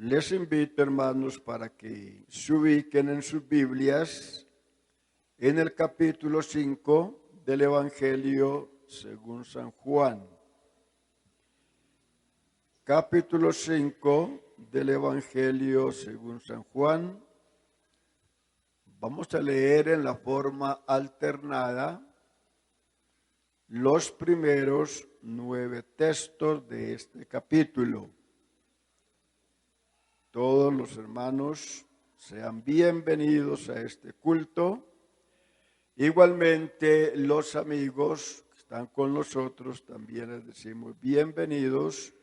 Les invito, hermanos, para que se ubiquen en sus Biblias en el capítulo 5 del Evangelio según San Juan. Capítulo 5 del Evangelio según San Juan. Vamos a leer en la forma alternada los primeros 9 textos de este capítulo. Todos los hermanos sean bienvenidos a este culto. Igualmente los amigos que están con nosotros también les decimos bienvenidos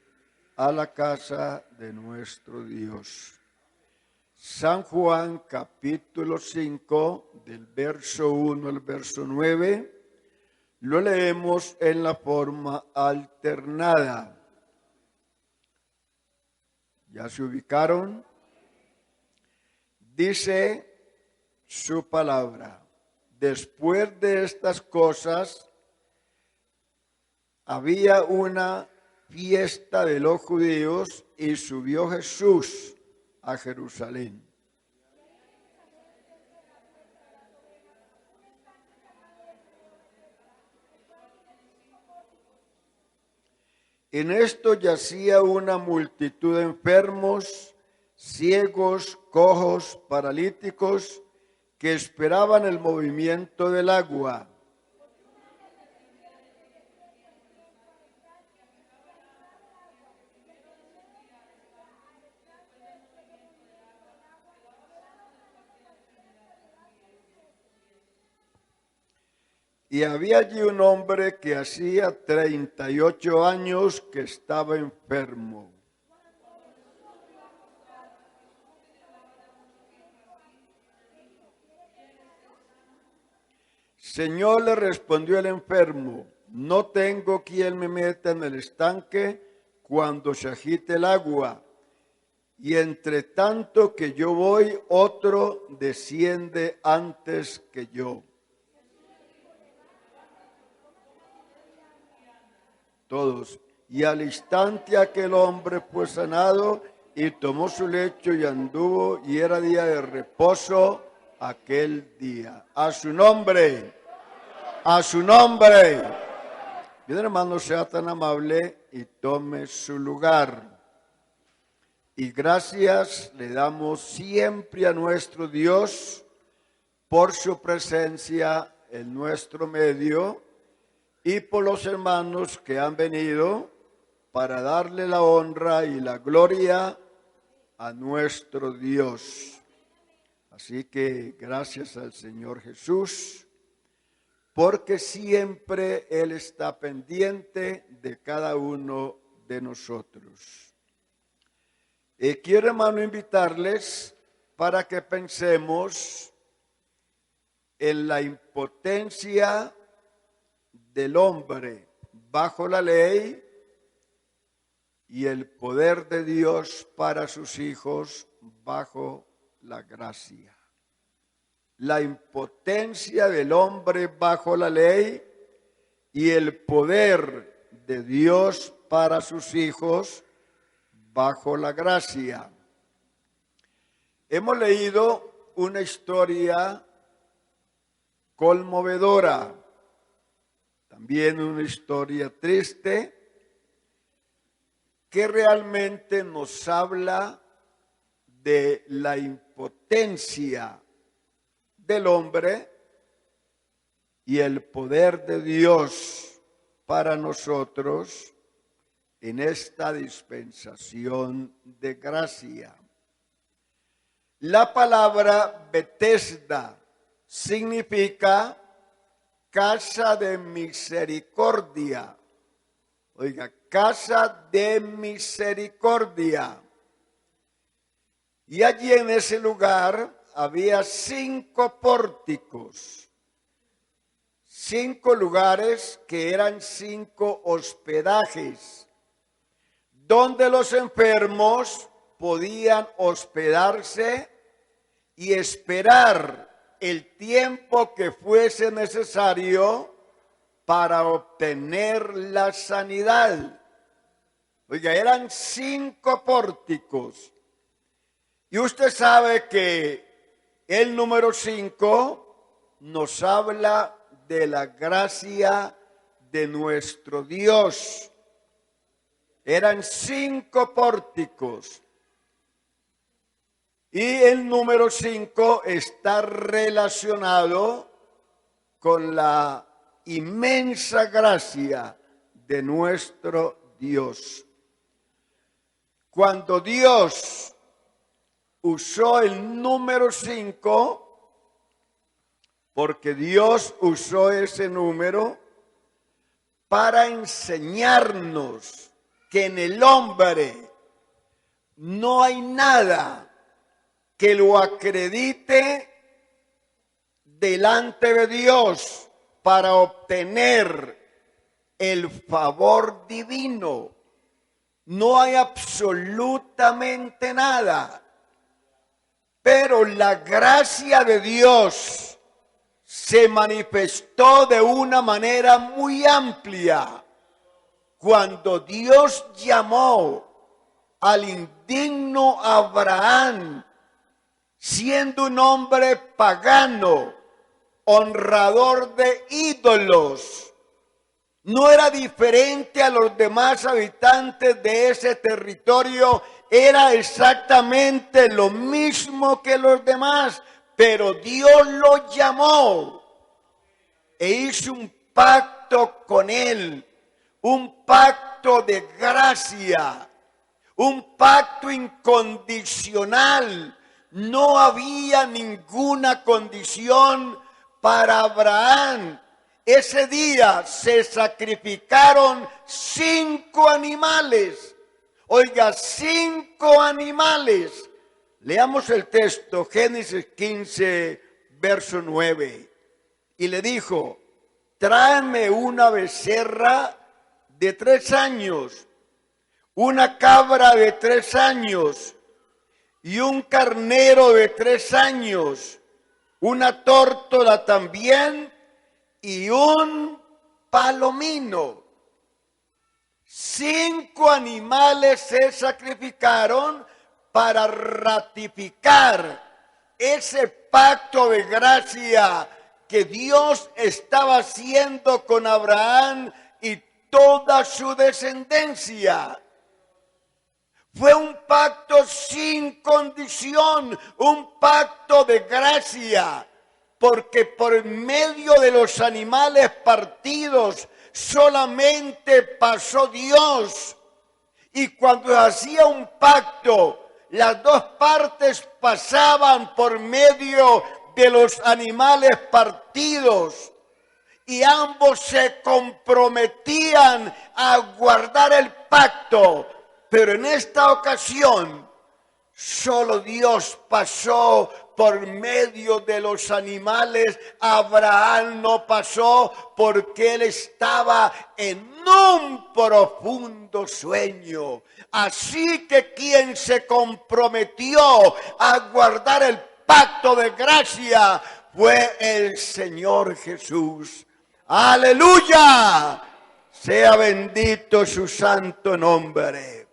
a la casa de nuestro Dios. San Juan capítulo 5 del verso 1 al verso 9 lo leemos en la forma alternada. ¿Ya se ubicaron? Dice su palabra: después de estas cosas, había una fiesta de los judíos y subió Jesús a Jerusalén. En esto yacía una multitud de enfermos, ciegos, cojos, paralíticos, que esperaban el movimiento del agua. Y había allí un hombre que hacía 38 años que estaba enfermo. Señor, le respondió el enfermo, no tengo quien me meta en el estanque cuando se agite el agua. Y entre tanto que yo voy, otro desciende antes que yo. Todos. Y al instante aquel hombre fue sanado y tomó su lecho y anduvo, y era día de reposo aquel día. A su nombre, a su nombre. Bien, hermano, sea tan amable y tome su lugar. Y gracias le damos siempre a nuestro Dios por su presencia en nuestro medio y por los hermanos que han venido para darle la honra y la gloria a nuestro Dios. Así que gracias al Señor Jesús, porque siempre Él está pendiente de cada uno de nosotros. Quiero, hermano, invitarles para que pensemos en la impotencia del hombre bajo la ley y el poder de Dios para sus hijos bajo la gracia. La impotencia del hombre bajo la ley y el poder de Dios para sus hijos bajo la gracia. Hemos leído una historia conmovedora, también una historia triste, que realmente nos habla de la impotencia del hombre y el poder de Dios para nosotros en esta dispensación de gracia. La palabra Betesda significa casa de misericordia. Oiga, casa de misericordia. Y allí en ese lugar había 5 pórticos, 5 lugares que eran 5 hospedajes, donde los enfermos podían hospedarse y esperar el tiempo que fuese necesario para obtener la sanidad. Oiga, eran 5 pórticos Y usted sabe que el número 5 nos habla de la gracia de nuestro Dios. Eran 5 pórticos. Y el número 5 está relacionado con la inmensa gracia de nuestro Dios. Cuando Dios usó el número 5, porque Dios usó ese número para enseñarnos que en el hombre no hay nada que lo acredite delante de Dios para obtener el favor divino. No hay absolutamente nada. Pero la gracia de Dios se manifestó de una manera muy amplia cuando Dios llamó al indigno Abraham, siendo un hombre pagano, honrador de ídolos. No era diferente a los demás habitantes de ese territorio, era exactamente lo mismo que los demás, pero Dios lo llamó e hizo un pacto con él, un pacto de gracia, un pacto incondicional. No había ninguna condición para Abraham. Ese día se sacrificaron 5 animales. Oiga, 5 animales. Leamos el texto, Génesis 15, verso 9. Y le dijo: tráeme una becerra de 3 años, una cabra de 3 años y un carnero de 3 años, una tórtola también y un palomino. 5 animales se sacrificaron para ratificar ese pacto de gracia que Dios estaba haciendo con Abraham y toda su descendencia. Fue un pacto sin condición, un pacto de gracia, porque por medio de los animales partidos solamente pasó Dios. Y cuando hacía un pacto, las dos partes pasaban por medio de los animales partidos y ambos se comprometían a guardar el pacto. Pero en esta ocasión, solo Dios pasó por medio de los animales. Abraham no pasó porque él estaba en un profundo sueño. Así que quien se comprometió a guardar el pacto de gracia fue el Señor Jesús. ¡Aleluya! Sea bendito su santo nombre.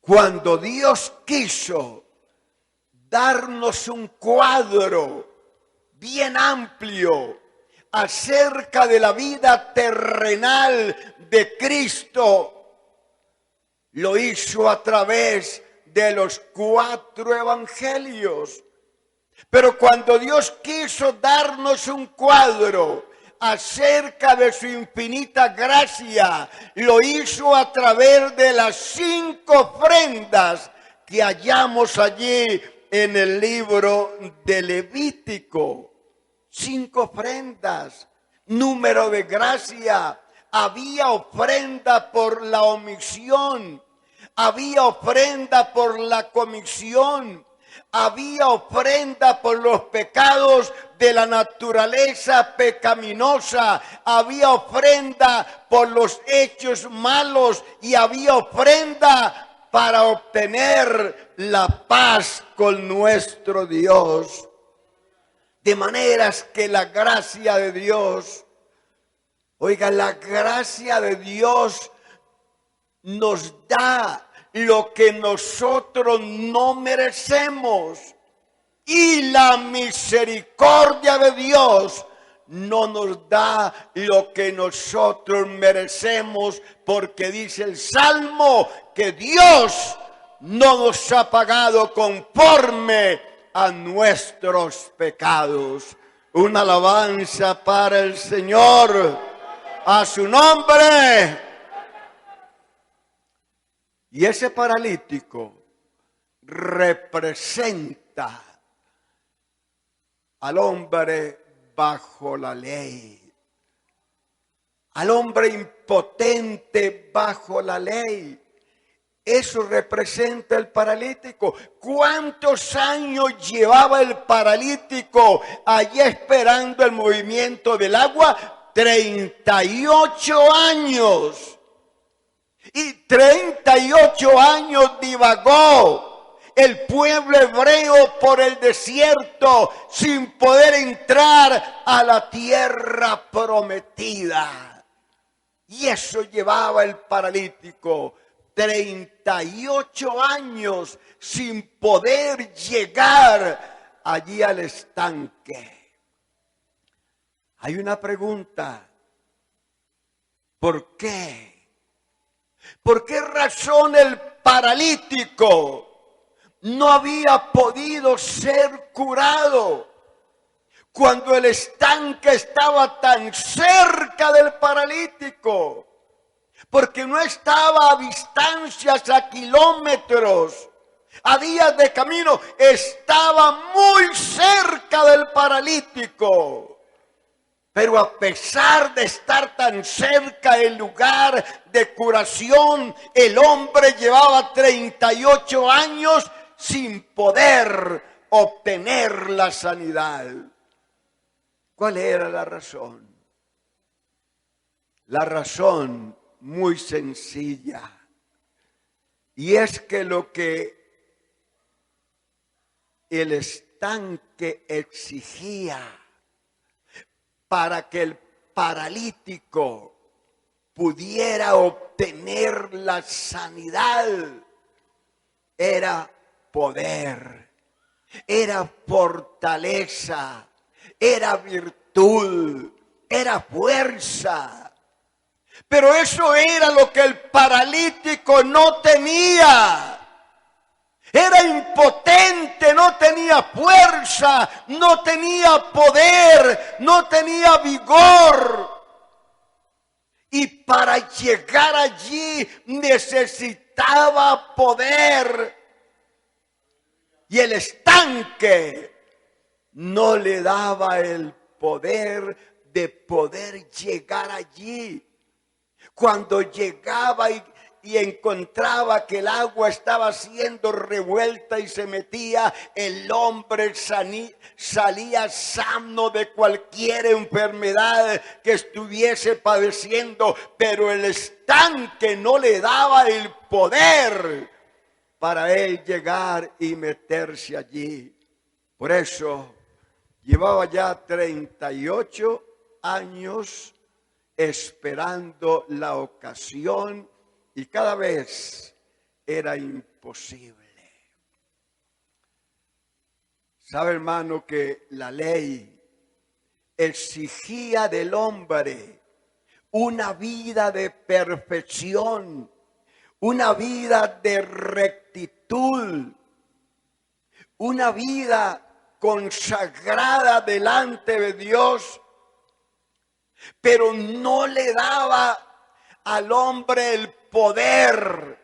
Cuando Dios quiso darnos un cuadro bien amplio acerca de la vida terrenal de Cristo, lo hizo a través de los 4 evangelios. Pero cuando Dios quiso darnos un cuadro acerca de su infinita gracia, lo hizo a través de las 5 ofrendas que hallamos allí en el libro de Levítico. 5 ofrendas, número de gracia. Había ofrenda por la omisión, había ofrenda por la comisión, había ofrenda por los pecados de la naturaleza pecaminosa, había ofrenda por los hechos malos y había ofrenda para obtener la paz con nuestro Dios. De maneras que la gracia de Dios, oiga, la gracia de Dios nos da lo que nosotros no merecemos. Y la misericordia de Dios no nos da lo que nosotros merecemos, porque dice el Salmo que Dios no nos ha pagado conforme a nuestros pecados. Una alabanza para el Señor, a su nombre. Y ese paralítico representa al hombre bajo la ley, al hombre impotente bajo la ley. Eso representa el paralítico. ¿Cuántos años llevaba el paralítico allí esperando el movimiento del agua? 38 años. Y 38 años divagó el pueblo hebreo por el desierto sin poder entrar a la tierra prometida. Y eso llevaba el paralítico, 38 años sin poder llegar allí al estanque. Hay una pregunta: ¿por qué? ¿Por qué razón el paralítico no había podido ser curado cuando el estanque estaba tan cerca del paralítico? Porque no estaba a distancias, a kilómetros, a días de camino, estaba muy cerca del paralítico. Pero a pesar de estar tan cerca del lugar de curación, el hombre llevaba 38 años sin poder obtener la sanidad. ¿Cuál era la razón? La razón muy sencilla. Y es que lo que el estanque exigía para que el paralítico pudiera obtener la sanidad era poder, era fortaleza, era virtud, era fuerza. Pero eso era lo que el paralítico no tenía. Era impotente, no tenía fuerza, no tenía poder, no tenía vigor. Y para llegar allí necesitaba poder. Y el estanque no le daba el poder de poder llegar allí. Cuando llegaba y encontraba que el agua estaba siendo revuelta y se metía, el hombre salía sano de cualquier enfermedad que estuviese padeciendo, pero el estanque no le daba el poder para él llegar y meterse allí. Por eso llevaba ya 38 años esperando la ocasión y cada vez era imposible. ¿Sabe, hermano, que la ley exigía del hombre una vida de perfección, una vida de rectitud, una vida consagrada delante de Dios? Pero no le daba al hombre el poder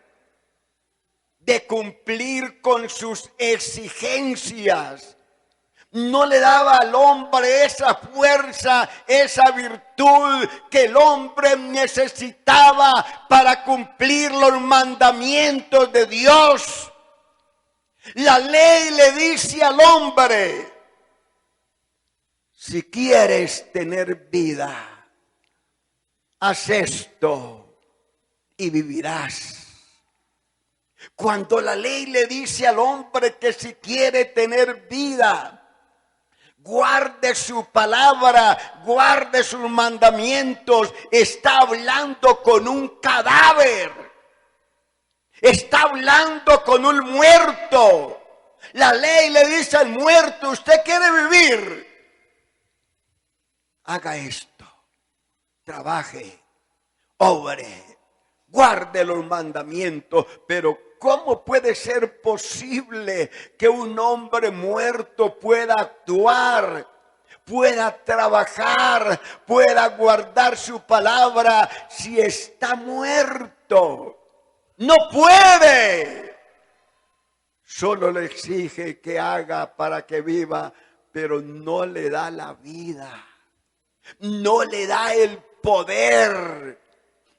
de cumplir con sus exigencias. No le daba al hombre esa fuerza, esa virtud que el hombre necesitaba para cumplir los mandamientos de Dios. La ley le dice al hombre: si quieres tener vida, haz esto y vivirás. Cuando la ley le dice al hombre que si quiere tener vida, guarde su palabra, guarde sus mandamientos, está hablando con un cadáver. Está hablando con un muerto. La ley le dice al muerto: usted quiere vivir, haga esto, trabaje, obre, guarde los mandamientos. Pero ¿cómo puede ser posible que un hombre muerto pueda actuar, pueda trabajar, pueda guardar su palabra si está muerto? No puede. Solo le exige que haga para que viva, pero no le da la vida, no le da el poder,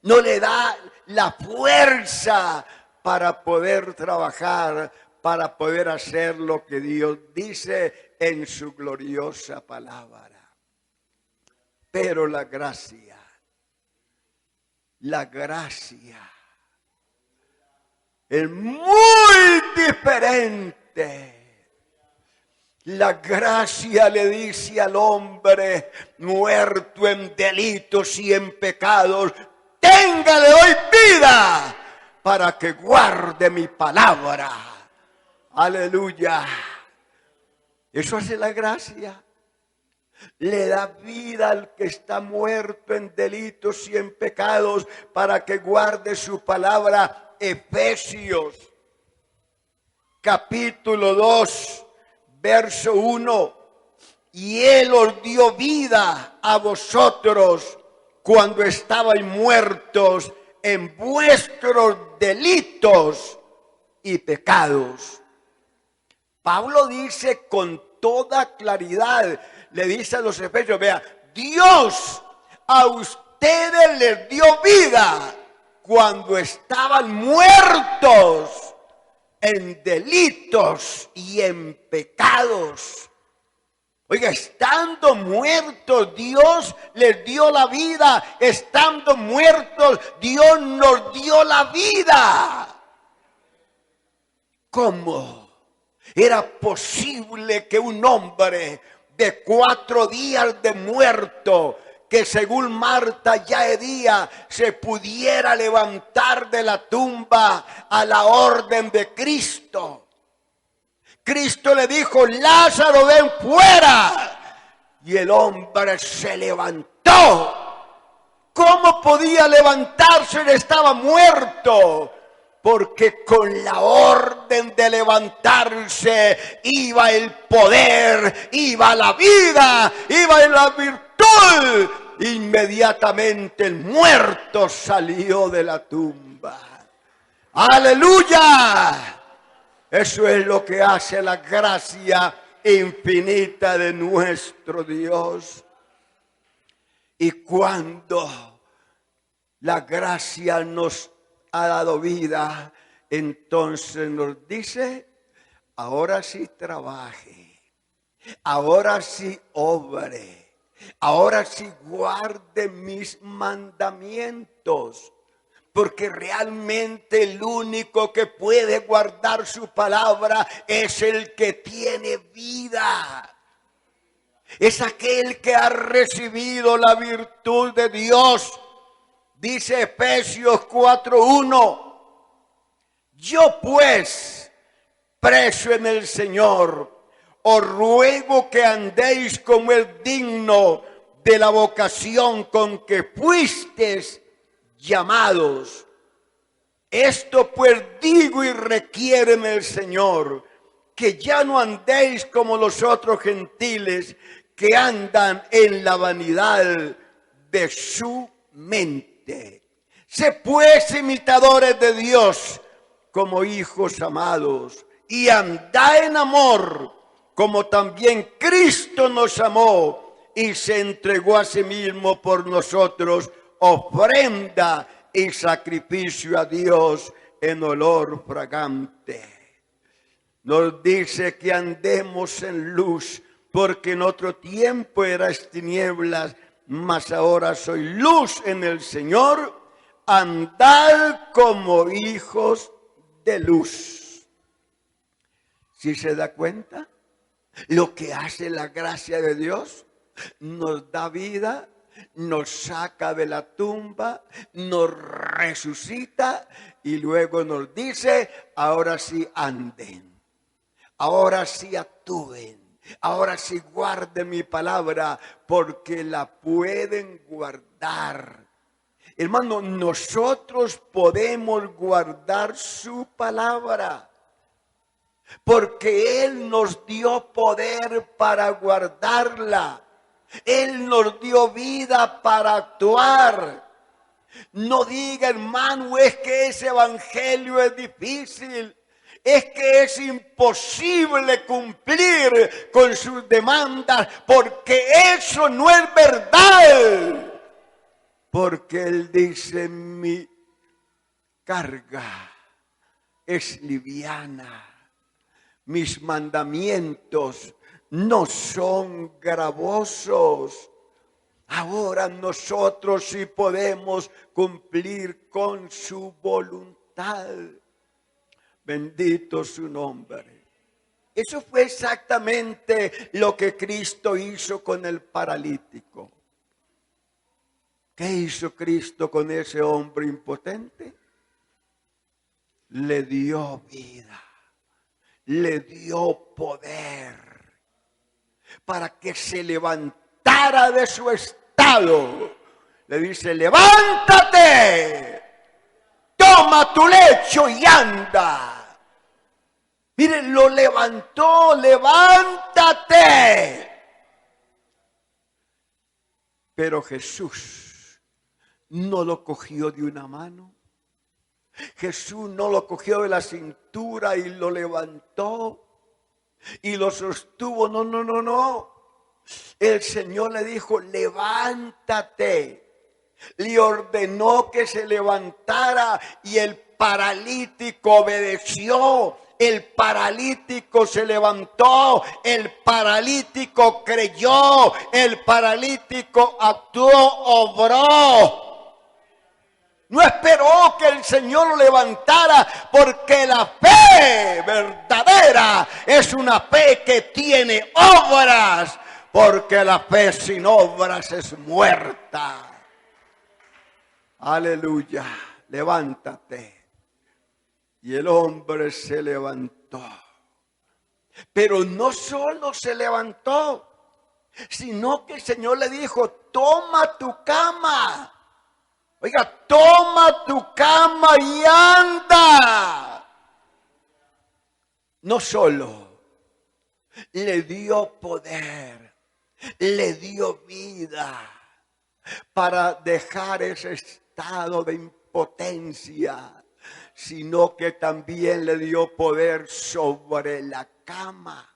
no le da la fuerza para poder trabajar, para poder hacer lo que Dios dice en su gloriosa palabra. Pero la gracia es muy diferente. La gracia le dice al hombre muerto en delitos y en pecados: téngale hoy vida para que guarde mi palabra. Aleluya. Eso hace la gracia. Le da vida al que está muerto en delitos y en pecados para que guarde su palabra. Efesios capítulo 2, verso 1. Y Él os dio vida a vosotros cuando estabais muertos en vuestros delitos y pecados. Pablo dice con toda claridad, le dice a los efesios: vea, Dios a ustedes les dio vida cuando estaban muertos en delitos y en pecados. Oiga, estando muertos, Dios les dio la vida. Estando muertos, Dios nos dio la vida. ¿Cómo era posible que un hombre de 4 días de muerto, que según Marta ya Edía se pudiera levantar de la tumba a la orden de Cristo? Cristo le dijo: Lázaro, ven fuera. Y el hombre se levantó. ¿Cómo podía levantarse? Él estaba muerto. Porque con la orden de levantarse iba el poder, iba la vida, iba la virtud. Inmediatamente el muerto salió de la tumba. ¡Aleluya! Eso es lo que hace la gracia infinita de nuestro Dios. Y cuando la gracia nos ha dado vida, entonces nos dice: ahora sí trabaje, ahora sí obre, ahora sí guarde mis mandamientos. Porque realmente el único que puede guardar su palabra es el que tiene vida. Es aquel que ha recibido la virtud de Dios. Dice Efesios 4:1: yo pues, preso en el Señor, os ruego que andéis como es digno de la vocación con que fuisteis llamados. Esto pues digo y requiéreme el Señor, que ya no andéis como los otros gentiles que andan en la vanidad de su mente. Sé pues imitadores de Dios como hijos amados, y andad en amor como también Cristo nos amó y se entregó a sí mismo por nosotros, ofrenda y sacrificio a Dios en olor fragante. Nos dice que andemos en luz, porque en otro tiempo eras tinieblas, mas ahora soy luz en el Señor. Andad como hijos de luz. ¿Sí se da cuenta? Lo que hace la gracia de Dios: nos da vida, nos saca de la tumba, nos resucita Y luego nos dice, ahora sí anden, ahora sí actúen, ahora sí guarden mi palabra, porque la pueden guardar. Hermano, nosotros podemos guardar su palabra, porque Él nos dio poder para guardarla. Él nos dio vida para actuar. No diga, hermano, es que ese evangelio es difícil. Es que es imposible cumplir con sus demandas, porque eso no es verdad. Porque Él dice, mi carga es liviana, mis mandamientos no son gravosos. Ahora nosotros sí podemos cumplir con su voluntad. Bendito su nombre. Eso fue exactamente lo que Cristo hizo con el paralítico. ¿Qué hizo Cristo con ese hombre impotente? Le dio vida, le dio poder para que se levantara de su estado. Le dice, levántate, toma tu lecho y anda. Miren, lo levantó, levántate. Pero Jesús no lo cogió de una mano. Jesús no lo cogió de la cintura y lo levantó y lo sostuvo. No, no, no, no. El Señor le dijo, levántate. Le ordenó que se levantara y el paralítico obedeció. El paralítico se levantó, el paralítico creyó, el paralítico actuó, obró. No esperó que el Señor lo levantara, porque la fe verdadera es una fe que tiene obras, porque la fe sin obras es muerta. Aleluya, levántate. Y el hombre se levantó. Pero no solo se levantó, sino que el Señor le dijo, toma tu cama. Oiga, toma tu cama y anda. No solo le dio poder, le dio vida para dejar ese estado de impotencia, sino que también le dio poder sobre la cama.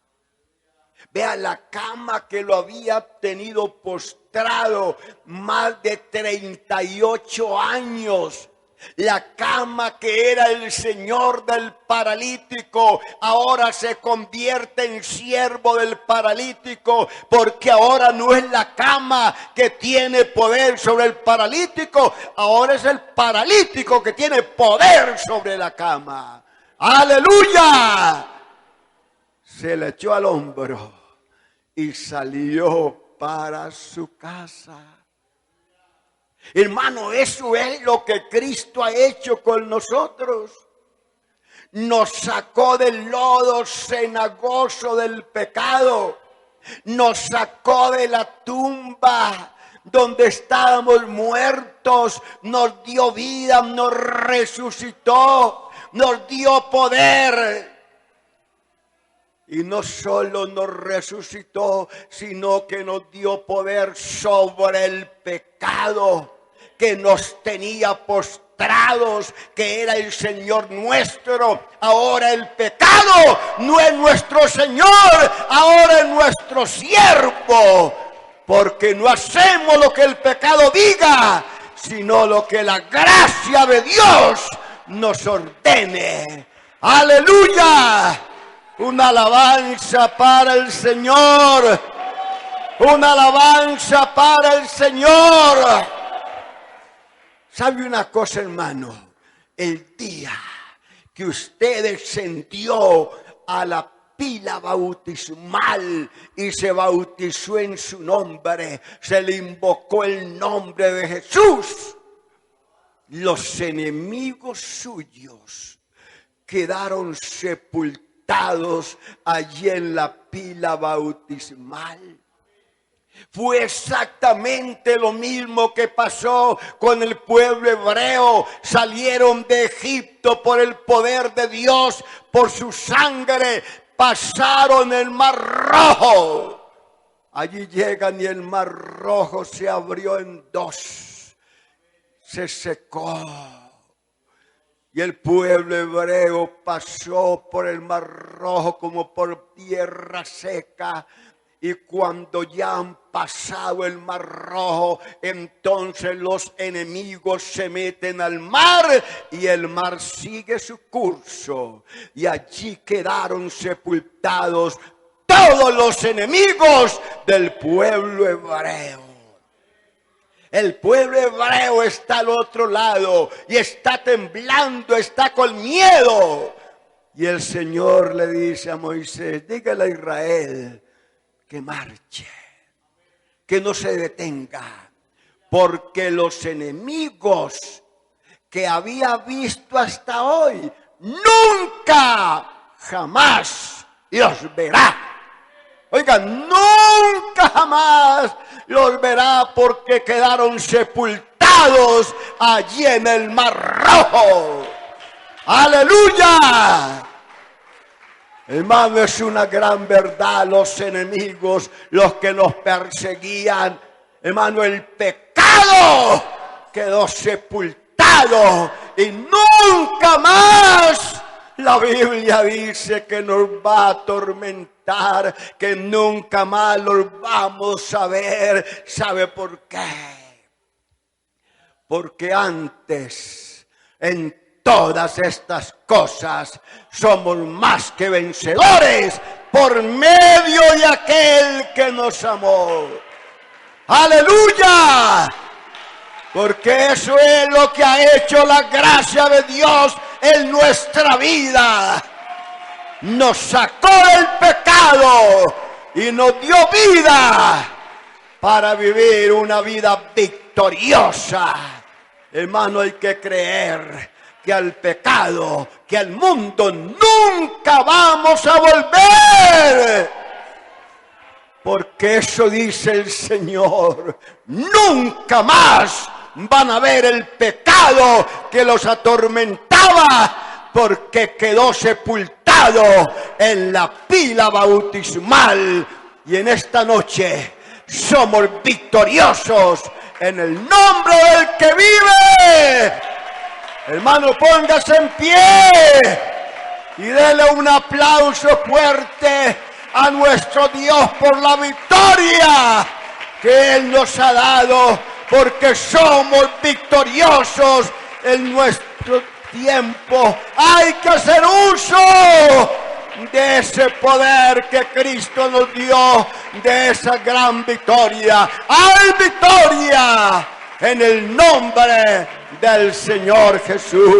Vea, la cama que lo había tenido postrado más de 38 años. La cama que era el Señor del paralítico, ahora se convierte en siervo del paralítico, porque ahora no es la cama que tiene poder sobre el paralítico, ahora es el paralítico que tiene poder sobre la cama. ¡Aleluya! Se le echó al hombro y salió para su casa. Hermano, eso es lo que Cristo ha hecho con nosotros. Nos sacó del lodo cenagoso del pecado. Nos sacó de la tumba donde estábamos muertos. Nos dio vida, nos resucitó, nos dio poder. Y no solo nos resucitó, sino que nos dio poder sobre el pecado que nos tenía postrados, que era el Señor nuestro. Ahora el pecado no es nuestro Señor, ahora es nuestro siervo, porque no hacemos lo que el pecado diga, sino lo que la gracia de Dios nos ordene. ¡Aleluya! Una alabanza para el Señor. Una alabanza para el Señor. ¿Sabe una cosa, hermano? El día que usted descendió a la pila bautismal y se bautizó en su nombre, se le invocó el nombre de Jesús. los enemigos suyos quedaron sepultados allí en la pila bautismal. Fue exactamente lo mismo que pasó con el pueblo hebreo. Salieron de Egipto por el poder de Dios, por su sangre, pasaron el Mar Rojo. Allí llegan y el Mar Rojo se abrió en dos, se secó. Y el pueblo hebreo pasó por el Mar Rojo como por tierra seca. Y cuando ya han pasado el Mar Rojo, entonces los enemigos se meten al mar y el mar sigue su curso. Y allí quedaron sepultados todos los enemigos del pueblo hebreo. El pueblo hebreo está al otro lado y está temblando, está con miedo. Y el Señor le dice a Moisés, dígale a Israel que marche, que no se detenga, porque los enemigos que había visto hasta hoy, nunca, jamás los verá. Oigan, nunca jamás los verá, porque quedaron sepultados allí en el Mar Rojo. ¡Aleluya! Hermano, es una gran verdad. Los enemigos, los que nos perseguían, hermano, el pecado quedó sepultado y nunca más. La Biblia dice que nos va a atormentar, que nunca más los vamos a ver. ¿Sabe por qué? Porque antes, en todas estas cosas, somos más que vencedores por medio de aquel que nos amó. ¡Aleluya! Porque eso es lo que ha hecho la gracia de Dios en nuestra vida. Nos sacó del pecado y nos dio vida para vivir una vida victoriosa. Hermano, hay que creer que al pecado, que al mundo nunca vamos a volver. Porque eso dice el Señor, nunca más van a ver el pecado que los atormentaba, porque quedó sepultado en la pila bautismal. Y en esta noche somos victoriosos en el nombre del que vive. Hermano, póngase en pie y dele un aplauso fuerte a nuestro Dios por la victoria que Él nos ha dado, porque somos victoriosos en nuestro tiempo. Hay que hacer uso de ese poder que Cristo nos dio, de esa gran victoria. ¡Hay victoria en el nombre del Señor Jesús!